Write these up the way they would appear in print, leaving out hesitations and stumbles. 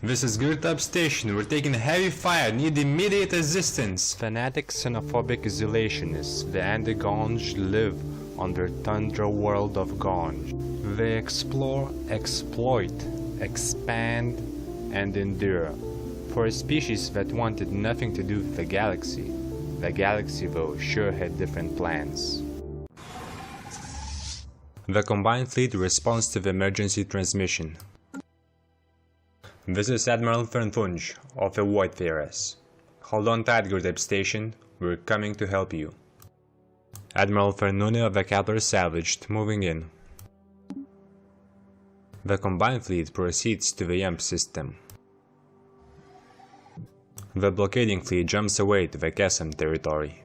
This is Girtab station, we're taking heavy fire, need immediate assistance. Fanatic Xenophobic Isolationists, the Andigonj, live on their tundra world of Gonj. They explore, exploit, expand, and endure. For a species that wanted nothing to do with the galaxy though sure had different plans. The Combined Fleet responds to the emergency transmission. This is Admiral Fernfunj of the Voidfarers. Hold on tight, Girtab Station, we're coming to help you. Admiral Fernune of the Kepler salvaged, moving in. The Combined Fleet proceeds to the Yemp system. The blockading fleet jumps away to the Kesem territory.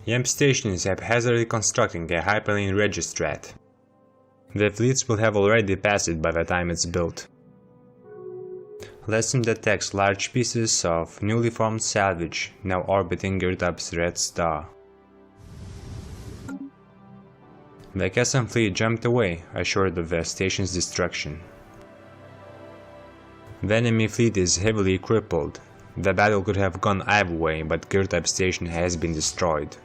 Yemp Station is haphazardly constructing a hyperlane registrat. The fleets will have already passed it by the time it's built. Lesson detects large pieces of newly formed salvage now orbiting Girtab's red star. The Kesem fleet jumped away, assured of the station's destruction. The enemy fleet is heavily crippled. The battle could have gone either way, but Girtab Station has been destroyed.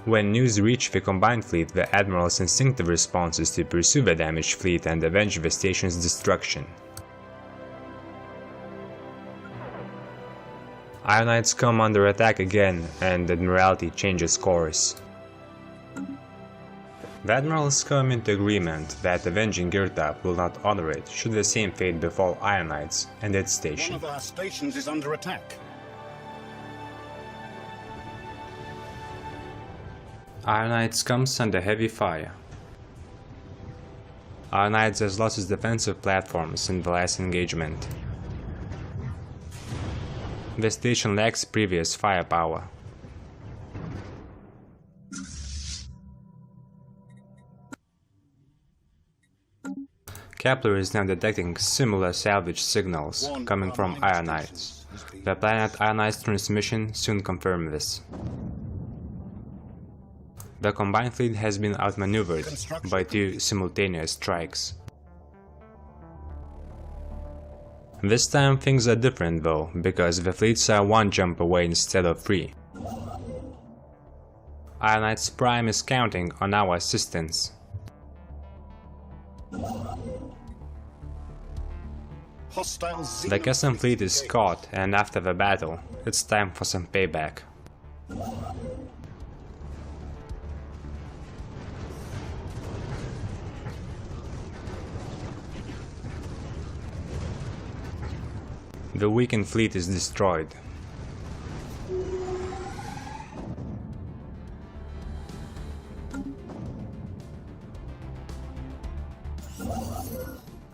When news reached the Combined Fleet, the Admiral's instinctive response is to pursue the damaged fleet and avenge the station's destruction. Ionites come under attack again, and Admiralty changes course. The Admirals come into agreement that avenging Girtab will not honor it should the same fate befall Ionites and its station. One of our stations is under attack. Ionites comes under heavy fire. Ionites has lost its defensive platforms in the last engagement. The station lacks previous firepower. Kepler is now detecting similar salvage signals coming from Ionites. The planet Ionites transmission soon confirmed this. The Combined Fleet has been outmaneuvered by two simultaneous strikes. This time things are different though, because the fleets are one jump away instead of three. Ionites Prime is counting on our assistance. The Kesem fleet is caught, and after the battle, it's time for some payback. The weakened fleet is destroyed.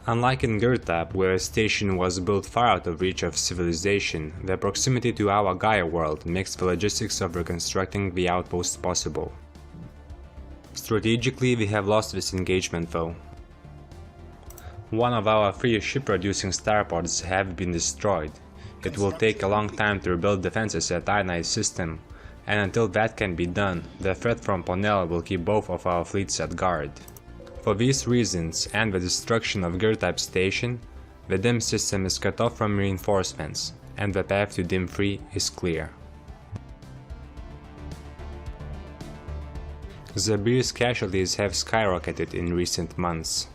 Unlike in Girtab, where a station was built far out of reach of civilization, the proximity to our Gaia world makes the logistics of reconstructing the outpost possible. Strategically, we have lost this engagement though. One of our 3 ship-producing starports have been destroyed. It will take a long time to rebuild defenses at Ionite's system, and until that can be done, the threat from Ponel will keep both of our fleets at guard. For these reasons, and the destruction of Girtab Station, the Dimm system is cut off from reinforcements, and the path to Dimm 3 is clear. Xabir's casualties have skyrocketed in recent months.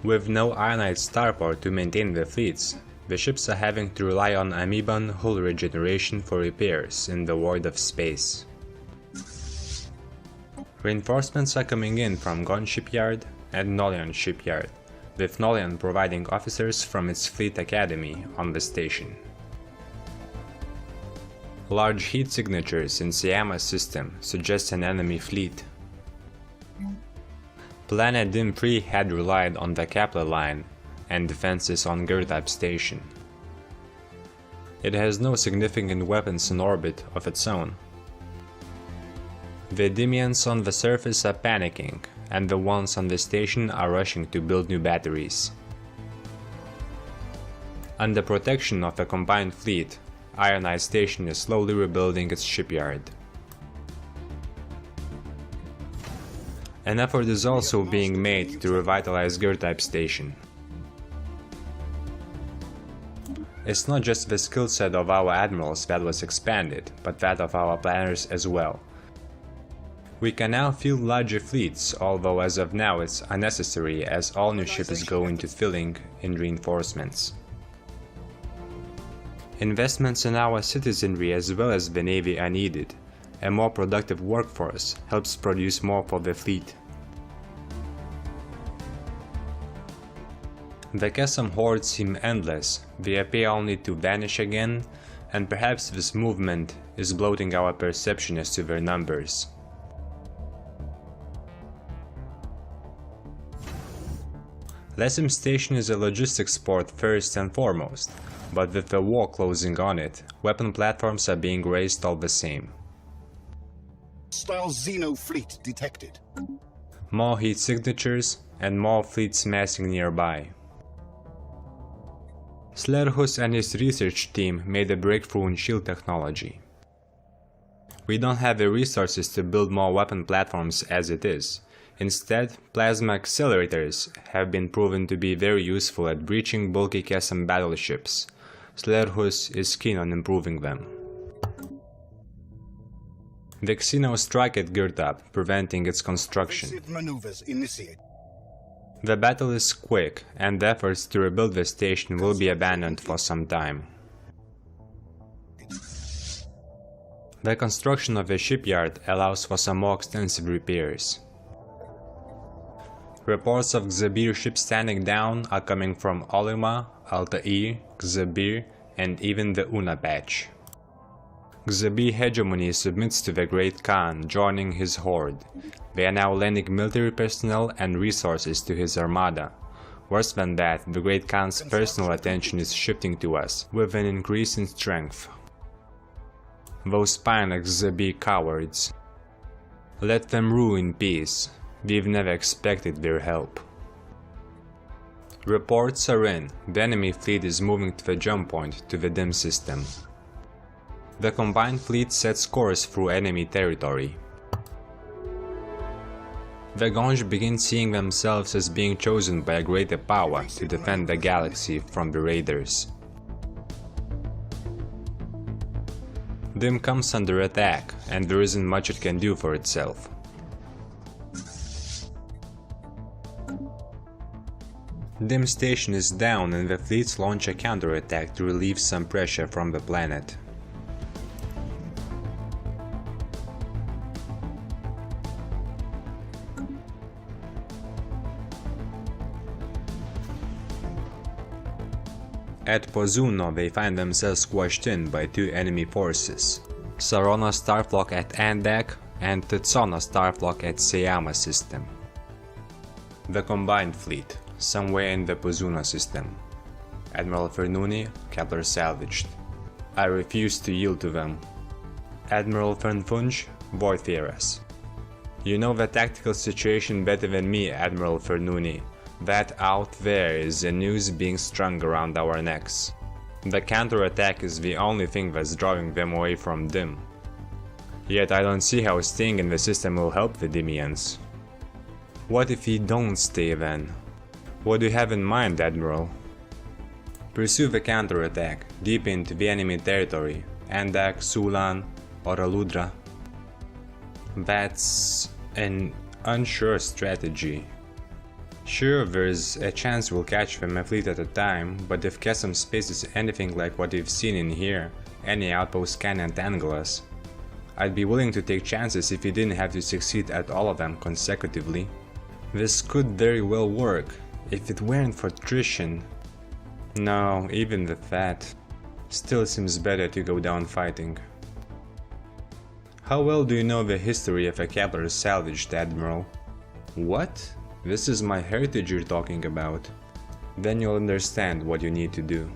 With no Ionite starport to maintain the fleets, the ships are having to rely on amoeban hull regeneration for repairs in the void of space. Reinforcements are coming in from Gon Shipyard and Nolian Shipyard, with Nolian providing officers from its fleet academy on the station. Large heat signatures in Siama's system suggest an enemy fleet. Planet Dimm 3 had relied on the Kepler line and defenses on Girtab Station. It has no significant weapons in orbit of its own. The Dimmians on the surface are panicking, and the ones on the station are rushing to build new batteries. Under protection of the Combined Fleet, Ionite Station is slowly rebuilding its shipyard. An effort is also being made to revitalize Girtab station. It's not just the skill set of our admirals that was expanded, but that of our planners as well. We can now field larger fleets, although as of now it's unnecessary as all new ships go into filling in reinforcements. Investments in our citizenry as well as the navy are needed. A more productive workforce helps produce more for the fleet. The chasm hordes seem endless, they appear only to vanish again, and perhaps this movement is bloating our perception as to their numbers. Lesim Station is a logistics port first and foremost, but with the war closing on it, weapon platforms are being raised all the same. Hostile Xeno fleet detected. More heat signatures and more fleets massing nearby. Staunch and his research team made a breakthrough in shield technology. We don't have the resources to build more weapon platforms as it is. Instead, plasma accelerators have been proven to be very useful at breaching bulky chasm battleships. Staunch is keen on improving them. The Xeno strike at Girtab, preventing its construction. Offensive maneuvers initiated. The battle is quick, and the efforts to rebuild the station will be abandoned for some time. The construction of the shipyard allows for some more extensive repairs. Reports of Xabir ships standing down are coming from Olima, Altair, Xabir, and even the Una patch. Xabir hegemony submits to the Great Khan, joining his horde. They are now lending military personnel and resources to his armada. Worse than that, the Great Khan's personal attention is shifting to us, with an increase in strength. Those spineless Xabir cowards. Let them rule in peace. We've never expected their help. Reports are in. The enemy fleet is moving to the jump point to the Dimm system. The combined fleet sets course through enemy territory. The Andigonj begin seeing themselves as being chosen by a greater power to defend the galaxy from the raiders. Dimm comes under attack, and there isn't much it can do for itself. Dimm station is down and the fleets launch a counterattack to relieve some pressure from the planet. At Pozuno they find themselves squashed in by two enemy forces, Sarona Starflock at Andak and Tetsona Starflock at Sayama system. The combined fleet, somewhere in the Pozuno system. Admiral Fernuni, Kepler salvaged. I refuse to yield to them. Admiral Fernfunj, Void Theras. You know the tactical situation better than me, Admiral Fernuni. That out there is a noose being strung around our necks. The counterattack is the only thing that's drawing them away from Dimm. Yet I don't see how staying in the system will help the Dimmians. What if we don't stay then? What do you have in mind, Admiral? Pursue the counterattack, deep into the enemy territory, Andak, Sulan, or Aludra. That's an unsure strategy. Sure, there's a chance we'll catch them a fleet at a time, but if chasm space is anything like what we've seen in here, any outpost can entangle us. I'd be willing to take chances if we didn't have to succeed at all of them consecutively. This could very well work, if it weren't for attrition. No, even with that, still seems better to go down fighting. How well do you know the history of a Kepler salvaged, Admiral? What? This is my heritage you're talking about. Then you'll understand what you need to do.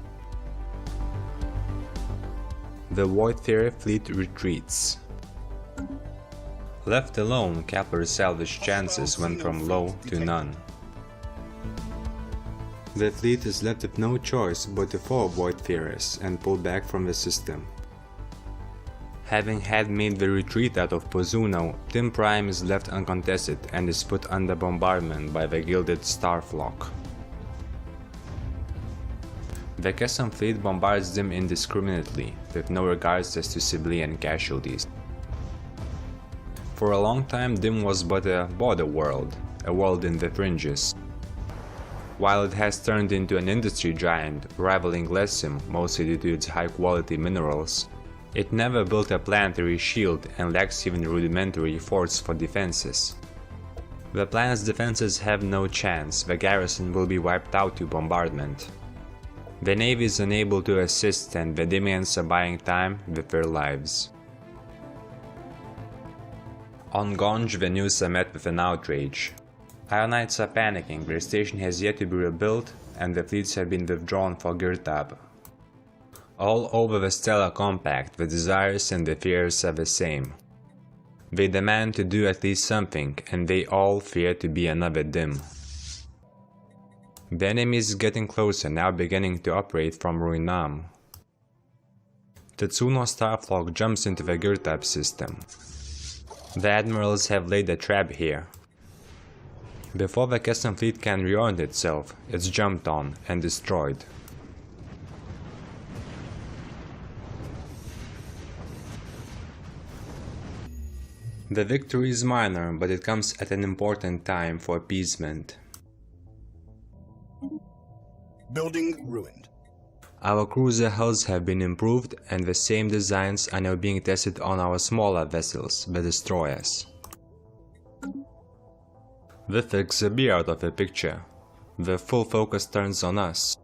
The Void Theory fleet retreats. Left alone, Kepler's salvage chances went from low to none. The fleet is left with no choice but to follow Void Theories and pull back from the system. Having had made the retreat out of Pozuno, Dimm Prime is left uncontested and is put under bombardment by the gilded Starflock. The Kesson fleet bombards Dimm indiscriminately, with no regards as to civilian casualties. For a long time Dimm was but a border world, a world in the fringes. While it has turned into an industry giant, rivaling Lessim mostly due to its high-quality minerals, it never built a planetary shield and lacks even rudimentary forts for defenses. The planet's defenses have no chance, the garrison will be wiped out to bombardment. The navy is unable to assist and the Dimmians are buying time with their lives. On Gonj, the news are met with an outrage. Ionites are panicking, their station has yet to be rebuilt and the fleets have been withdrawn for Girtab. All over the Stellar Compact, the desires and the fears are the same. They demand to do at least something, and they all fear to be another Dimm. The enemy is getting closer, now beginning to operate from Ruinam. Tetsuno Starflock jumps into the Girtab system. The admirals have laid a trap here. Before the Kesson fleet can reorient itself, it's jumped on and destroyed. The victory is minor, but it comes at an important time for appeasement. Building ruined. Our cruiser hulls have been improved and the same designs are now being tested on our smaller vessels, the destroyers. With the Xabir out of the picture, the full focus turns on us.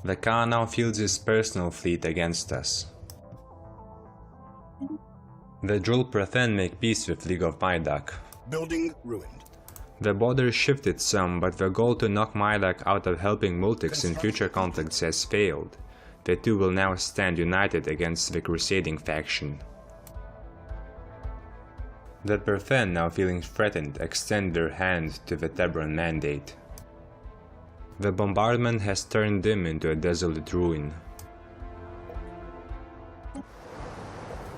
The Khan now fields his personal fleet against us. The Julprathen make peace with League of Mydak. Building ruined. The border shifted some, but the goal to knock Mydak out of helping Multics in future conflicts has failed. The two will now stand united against the crusading faction. The Perthen, now feeling threatened, extend their hand to the Tebron Mandate. The bombardment has turned Dimm into a desolate ruin.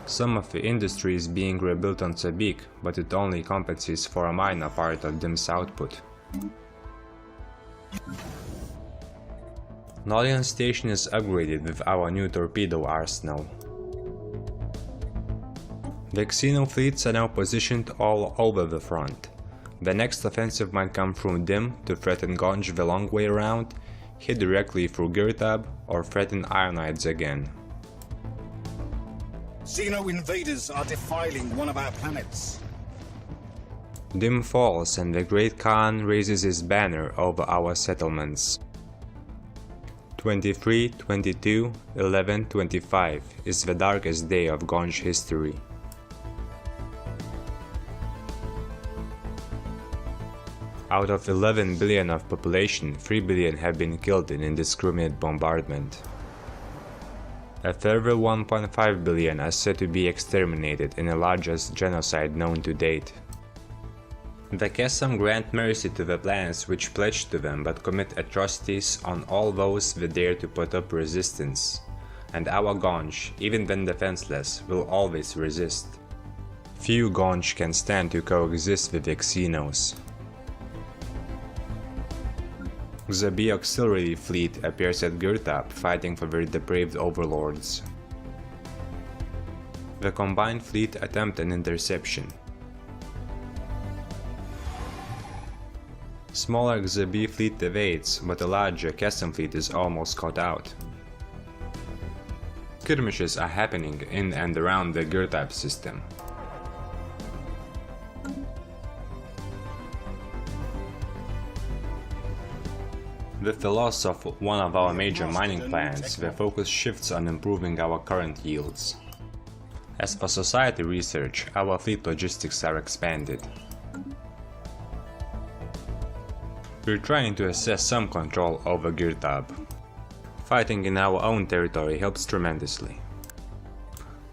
Some of the industry is being rebuilt on Sabik, but it only compensates for a minor part of Dimm's output. Nolian Station is upgraded with our new torpedo arsenal. The Xeno fleets are now positioned all over the front. The next offensive might come through Dimm to threaten Gonj the long way around, hit directly through Girtab, or threaten Ionites again. Xeno invaders are defiling one of our planets. Dimm falls and the Great Khan raises his banner over our settlements. 23, 22, 11, 25 is the darkest day of Gonj history. Out of 11 billion of population, 3 billion have been killed in indiscriminate bombardment. A further 1.5 billion are said to be exterminated in the largest genocide known to date. The Kesson grant mercy to the planets which pledge to them but commit atrocities on all those that dare to put up resistance. And our Gonj, even when defenseless, will always resist. Few Gonj can stand to coexist with the Xenos. Xabir auxiliary fleet appears at Girtab, fighting for their depraved overlords. The combined fleet attempt an interception. Smaller Xabir fleet evades, but the larger Kesson fleet is almost caught out. Skirmishes are happening in and around the Girtab system. With the loss of one of our major mining plants, the focus shifts on improving our current yields. As for society research, our fleet logistics are expanded. We're trying to assess some control over Girtab. Fighting in our own territory helps tremendously.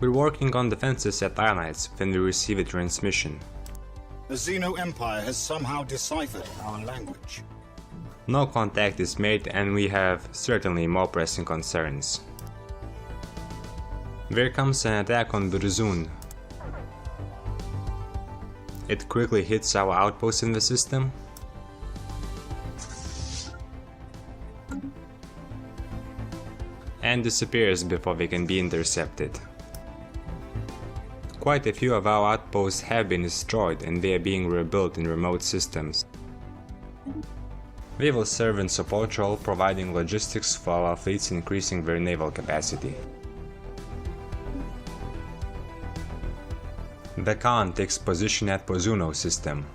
We're working on defenses at Ionites when we receive a transmission. The Xeno Empire has somehow deciphered our language. No contact is made and we have certainly more pressing concerns. There comes an attack on Burzun. It quickly hits our outpost in the system. And disappears before they can be intercepted. Quite a few of our outposts have been destroyed and they are being rebuilt in remote systems. They will serve in support role, providing logistics for our fleets, increasing their naval capacity. The Khan takes position at Pozuno system.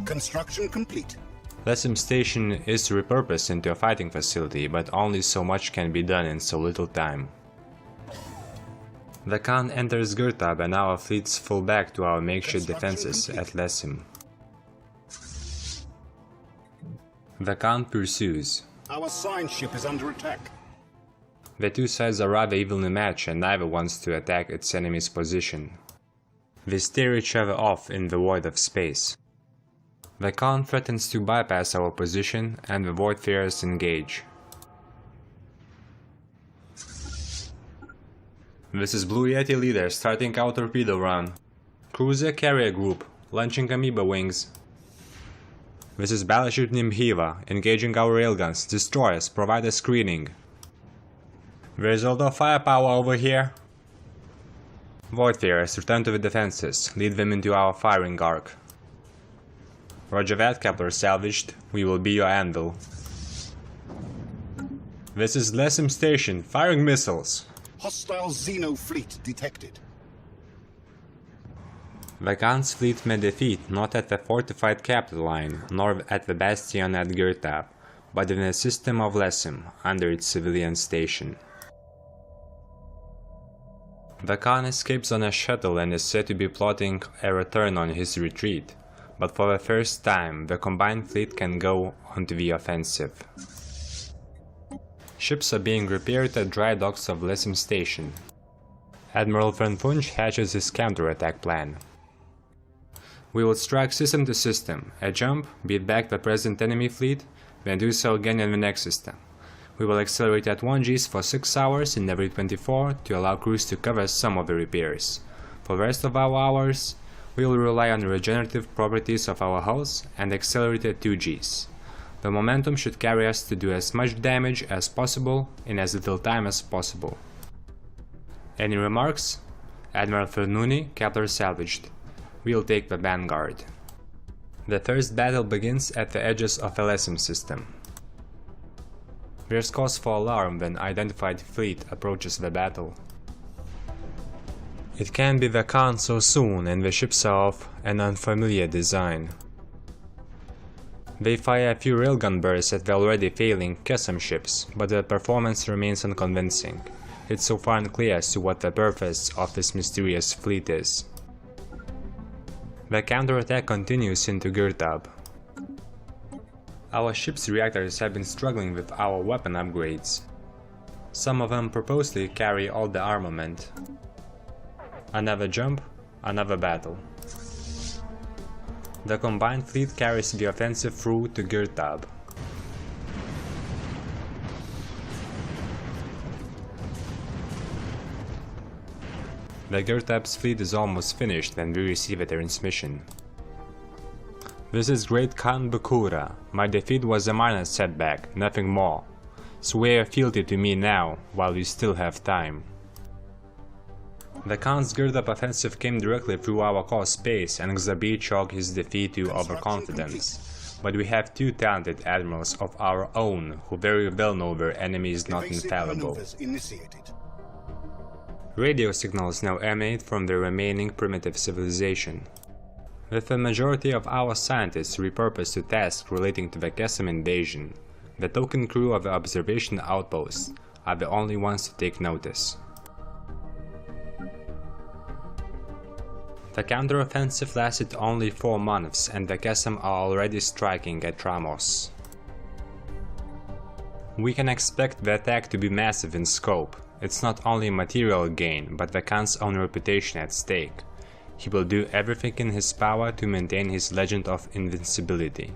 Construction complete. Lessim Station is repurposed into a fighting facility, but only so much can be done in so little time. The Khan enters Girtab and our fleets fall back to our makeshift defenses at Lessim. The Khan pursues. Our sign ship is under attack. The two sides are rather evenly matched and neither wants to attack its enemy's position. They steer each other off in the void of space. The Khan threatens to bypass our position and the Voidfarers engage. This is Blue Yeti leader starting our torpedo run. Cruiser carrier group, launching amoeba wings. This is Battleship Nimhiva, engaging our railguns, destroyers, provide a screening. There is a lot of firepower over here. Voidfarers, return to the defenses, lead them into our firing arc. Roger that, Kepler salvaged, we will be your anvil. This is Lessim Station, firing missiles. Hostile Xeno fleet detected. The Khan's fleet met defeat not at the fortified capital line, nor at the bastion at Girtab, but in the system of Lessim, under its civilian station. The Khan escapes on a shuttle and is said to be plotting a return on his retreat, but for the first time the combined fleet can go onto the offensive. Ships are being repaired at dry docks of Lessim Station. Admiral Van Funch hatches his counterattack plan. We will strike system to system, a jump, beat back the present enemy fleet, then do so again in the next system. We will accelerate at 1 Gs for 6 hours in every 24 to allow crews to cover some of the repairs. For the rest of our hours, we will rely on the regenerative properties of our hulls and accelerate at 2 Gs. The momentum should carry us to do as much damage as possible in as little time as possible. Any remarks? Admiral Fernuni, Kepler salvaged. We'll take the vanguard. The first battle begins at the edges of the Lessim system. There's cause for alarm when identified fleet approaches the battle. It can't be the Khan so soon, and the ships are of an unfamiliar design. They fire a few railgun bursts at the already failing Kesem ships, but the performance remains unconvincing. It's so far unclear as to what the purpose of this mysterious fleet is. The counterattack continues into Girtab. Our ship's reactors have been struggling with our weapon upgrades. Some of them purposely carry all the armament. Another jump, another battle. The combined fleet carries the offensive through to Girtab. The Girtab's fleet is almost finished when we receive a transmission. This is Great Khan Bakura. My defeat was a minor setback, nothing more. Swear fealty to me now, while you still have time. The Khan's Girtab offensive came directly through our core space and Xabir chalked his defeat to overconfidence. But we have two talented admirals of our own who very well know their enemy is not infallible. Radio signals now emanate from the remaining primitive civilization. With the majority of our scientists repurposed to tasks relating to the Kesem invasion, the token crew of the observation outpost are the only ones to take notice. The counteroffensive lasted only 4 months and the Kesem are already striking at Tramos. We can expect the attack to be massive in scope. It's not only material gain, but the Khan's own reputation at stake. He will do everything in his power to maintain his legend of invincibility,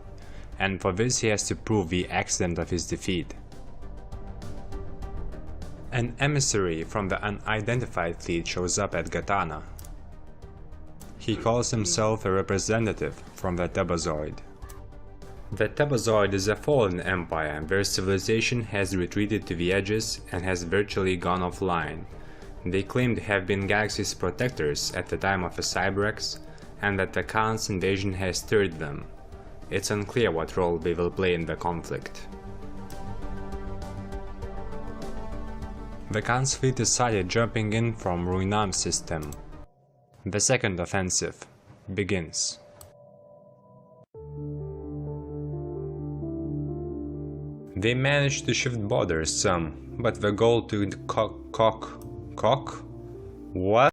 and for this he has to prove the accident of his defeat. An emissary from the unidentified fleet shows up at Gatana. He calls himself a representative from the Tabazoid. The Tabazoid is a fallen empire where civilization has retreated to the edges and has virtually gone offline. They claim to have been Galaxy's protectors at the time of the Cyberx, and that the Khan's invasion has stirred them. It's unclear what role they will play in the conflict. The Khan's fleet is sighted jumping in from Ruinam system. The second offensive begins. They managed to shift borders some, but the goal to What?